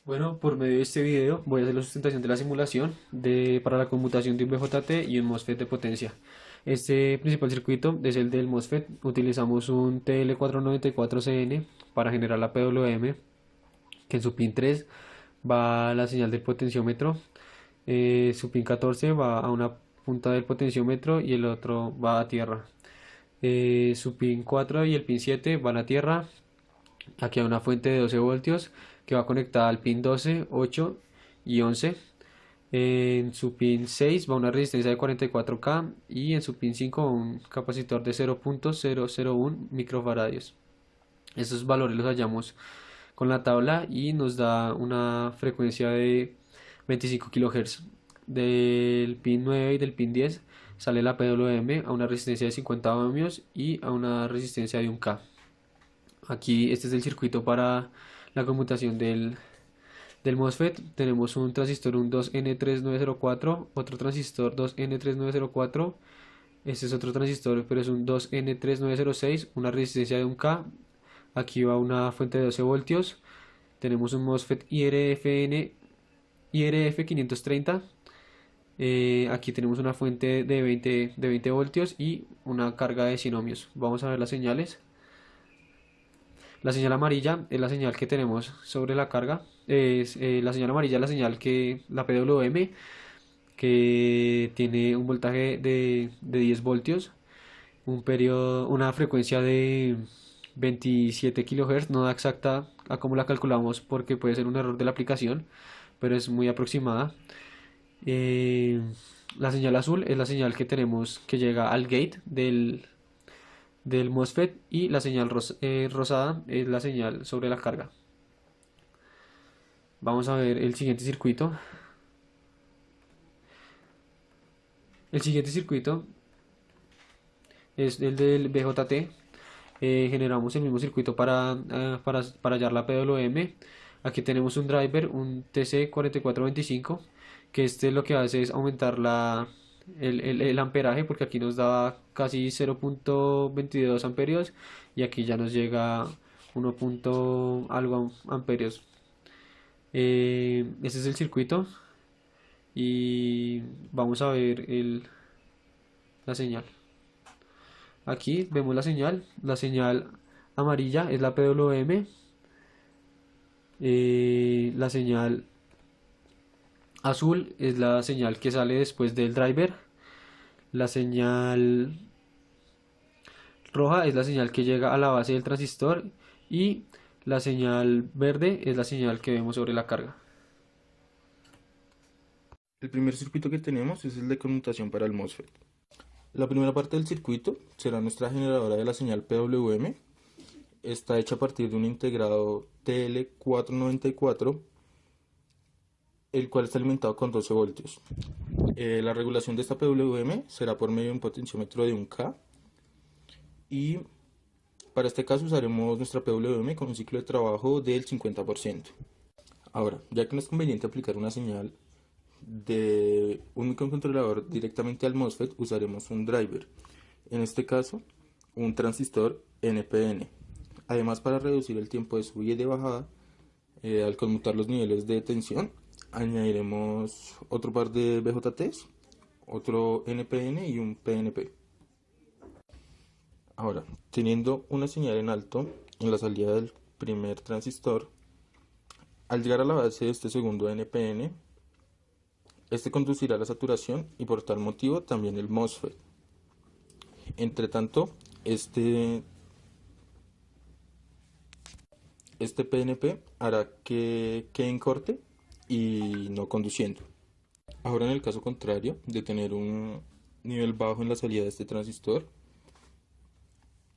Bueno, por medio de este video voy a hacer la sustentación de la simulación para la conmutación de un BJT y un MOSFET de potencia. Este principal circuito es el del MOSFET. Utilizamos un TL494CN para generar la PWM, que en su pin 3 va la señal del potenciómetro, su pin 14 va a una punta del potenciómetro y el otro va a tierra. Su pin 4 y el pin 7 van a tierra. Aquí hay una fuente de 12 voltios que va conectada al pin 12, 8 y 11. En su pin 6 va una resistencia de 44K y en su pin 5 va un capacitor de 0.001 microfaradios. Estos valores los hallamos con la tabla y nos da una frecuencia de 25 kHz. Del pin 9 y del pin 10 sale la PWM a una resistencia de 50 ohmios y a una resistencia de 1K. Aquí este es el circuito para la conmutación del MOSFET. Tenemos un transistor, un 2N3904, otro transistor 2N3904. Este es otro transistor, pero es un 2N3906, una resistencia de 1K. Aquí va una fuente de 12 voltios. Tenemos un MOSFET IRF530. Aquí tenemos una fuente de 20 voltios y una carga de 100 ohmios. Vamos a ver las señales. La señal amarilla es la señal que tenemos sobre la carga. La señal amarilla es la señal la PWM, que tiene un voltaje de 10 voltios, una frecuencia de 27 kHz. No da exacta a cómo la calculamos porque puede ser un error de la aplicación, pero es muy aproximada. Eh, la señal azul es la señal que tenemos que llega al gate del MOSFET, y la señal rosada es la señal sobre la carga. Vamos a ver el siguiente circuito. El siguiente circuito es el del BJT. Generamos el mismo circuito para hallar la PWM. Aquí tenemos un driver, un TC4425, que este lo que hace es aumentar el amperaje, porque aquí nos daba casi 0.22 amperios y aquí ya nos llega 1 algo amperios. Este es el circuito y vamos a ver la señal. Aquí vemos la señal amarilla es la PWM, la señal azul es la señal que sale después del driver, la señal roja es la señal que llega a la base del transistor y la señal verde es la señal que vemos sobre la carga. El primer circuito que tenemos es el de conmutación para el MOSFET. La primera parte del circuito será nuestra generadora de la señal PWM. Está hecha a partir de un integrado TL494, el cual está alimentado con 12 voltios. La regulación de esta PWM será por medio de un potenciómetro de 1K, y para este caso usaremos nuestra PWM con un ciclo de trabajo del 50%. Ahora, ya que no es conveniente aplicar una señal de un microcontrolador directamente al MOSFET, usaremos un driver, en este caso un transistor NPN. Además, para reducir el tiempo de subida y de bajada, al conmutar los niveles de tensión, añadiremos otro par de BJTs, otro NPN y un PNP. Ahora, teniendo una señal en alto en la salida del primer transistor, al llegar a la base de este segundo NPN, este conducirá a la saturación y por tal motivo también el MOSFET. Entre tanto, este PNP hará que quede en corte y no conduciendo. Ahora, en el caso contrario de tener un nivel bajo en la salida de este transistor,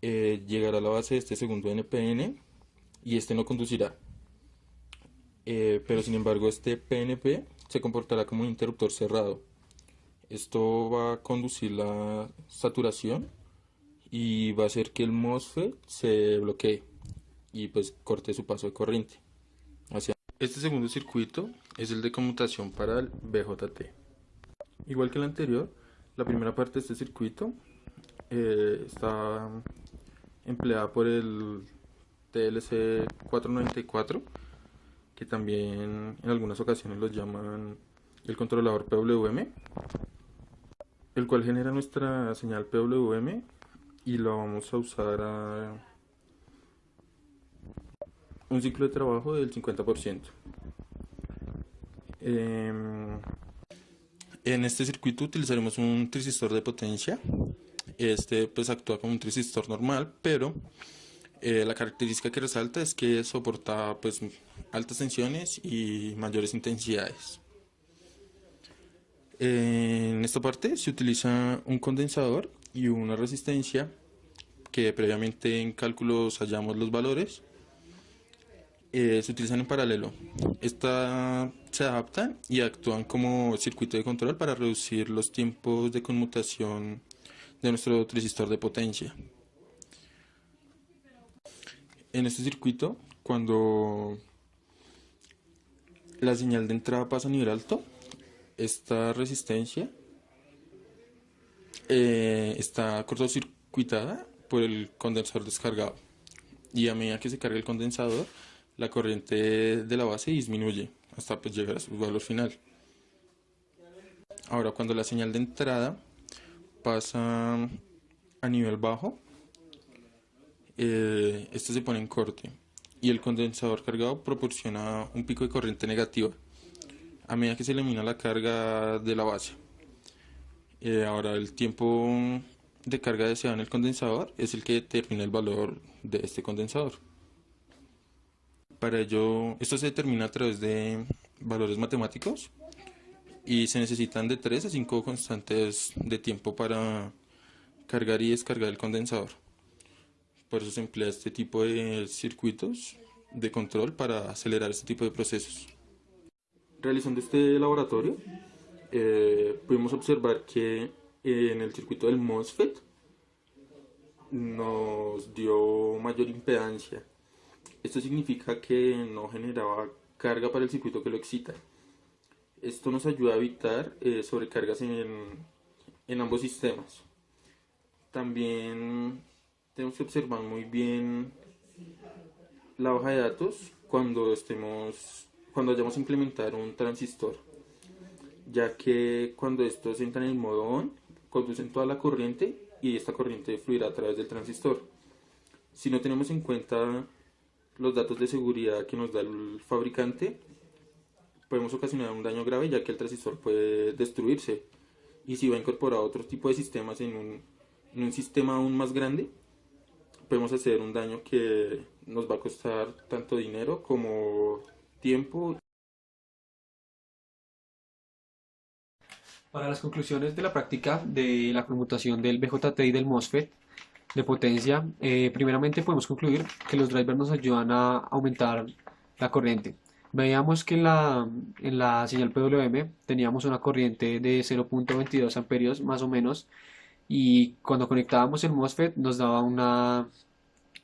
llegará a la base de este segundo NPN y este no conducirá. Pero sin embargo, este PNP se comportará como un interruptor cerrado. Esto va a conducir la saturación y va a hacer que el MOSFET se bloquee y pues corte su paso de corriente. Este segundo circuito es el de conmutación para el BJT. Igual que el anterior, la primera parte de este circuito está empleada por el TLC 494, que también en algunas ocasiones lo llaman el controlador PWM, el cual genera nuestra señal PWM y lo vamos a usar a un ciclo de trabajo del 50%. En este circuito utilizaremos un transistor de potencia. Este pues actúa como un transistor normal, pero la característica que resalta es que soporta pues altas tensiones y mayores intensidades. En esta parte se utiliza un condensador y una resistencia que previamente en cálculos hallamos los valores. Se utilizan en paralelo. Estas se adaptan y actúan como circuito de control para reducir los tiempos de conmutación de nuestro transistor de potencia. En este circuito, cuando la señal de entrada pasa a nivel alto, esta resistencia está cortocircuitada por el condensador descargado, y a medida que se carga el condensador, la corriente de la base disminuye hasta pues llegar a su valor final. Ahora, cuando la señal de entrada pasa a nivel bajo, este se pone en corte y el condensador cargado proporciona un pico de corriente negativa a medida que se elimina la carga de la base. Ahora, el tiempo de carga deseada en el condensador es el que determina el valor de este condensador. Para ello, esto se determina a través de valores matemáticos y se necesitan de 3 a 5 constantes de tiempo para cargar y descargar el condensador. Por eso se emplea este tipo de circuitos de control para acelerar este tipo de procesos. Realizando este laboratorio, pudimos observar que en el circuito del MOSFET nos dio mayor impedancia. Esto significa que no generaba carga para el circuito que lo excita. Esto nos ayuda a evitar sobrecargas en ambos sistemas. También tenemos que observar muy bien la hoja de datos cuando vayamos a implementar un transistor, ya que cuando estos entran en modo on, conducen toda la corriente y esta corriente fluirá a través del transistor. Si no tenemos en cuenta los datos de seguridad que nos da el fabricante, podemos ocasionar un daño grave, ya que el transistor puede destruirse. Y si va a incorporar otro tipo de sistemas en un sistema aún más grande, podemos hacer un daño que nos va a costar tanto dinero como tiempo. Para las conclusiones de la práctica de la conmutación del BJT y del MOSFET de potencia, primeramente podemos concluir que los drivers nos ayudan a aumentar la corriente. Veíamos que en la señal PWM teníamos una corriente de 0.22 amperios más o menos, y cuando conectábamos el MOSFET nos daba una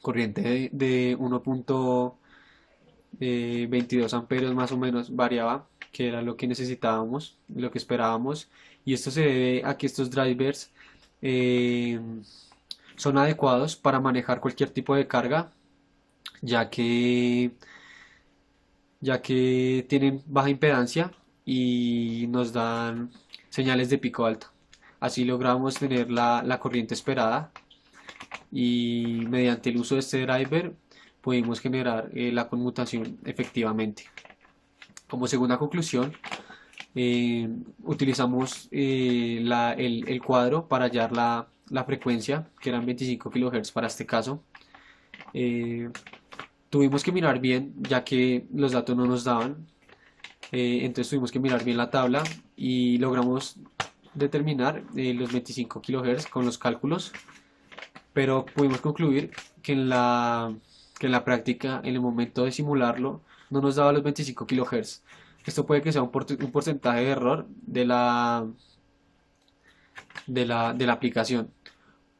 corriente de 1.22 amperios más o menos, variaba, que era lo que necesitábamos, lo que esperábamos, y esto se debe a que estos drivers eh, son adecuados para manejar cualquier tipo de carga, ya que, ya que tienen baja impedancia y nos dan señales de pico alto. Así logramos tener la corriente esperada, y mediante el uso de este driver pudimos generar la conmutación efectivamente. Como segunda conclusión, utilizamos el cuadro para hallar la frecuencia, que eran 25 kHz para este caso. Eh, Tuvimos que mirar bien, ya que los datos no nos daban. Entonces tuvimos que mirar bien la tabla y logramos determinar los 25 kHz con los cálculos, pero pudimos concluir que en la práctica, en el momento de simularlo, no nos daba los 25 kHz. Esto puede que sea un porcentaje de error de la aplicación,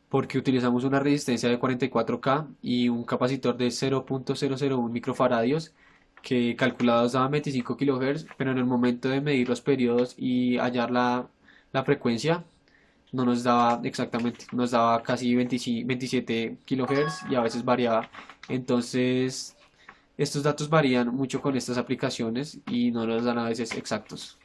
porque utilizamos una resistencia de 44K y un capacitor de 0.001 microfaradios que calculados daban 25 kHz, pero en el momento de medir los periodos y hallar la frecuencia no nos daba exactamente, nos daba casi 27 kHz y a veces variaba. Entonces Estos datos varían mucho con estas aplicaciones y no nos dan a veces exactos.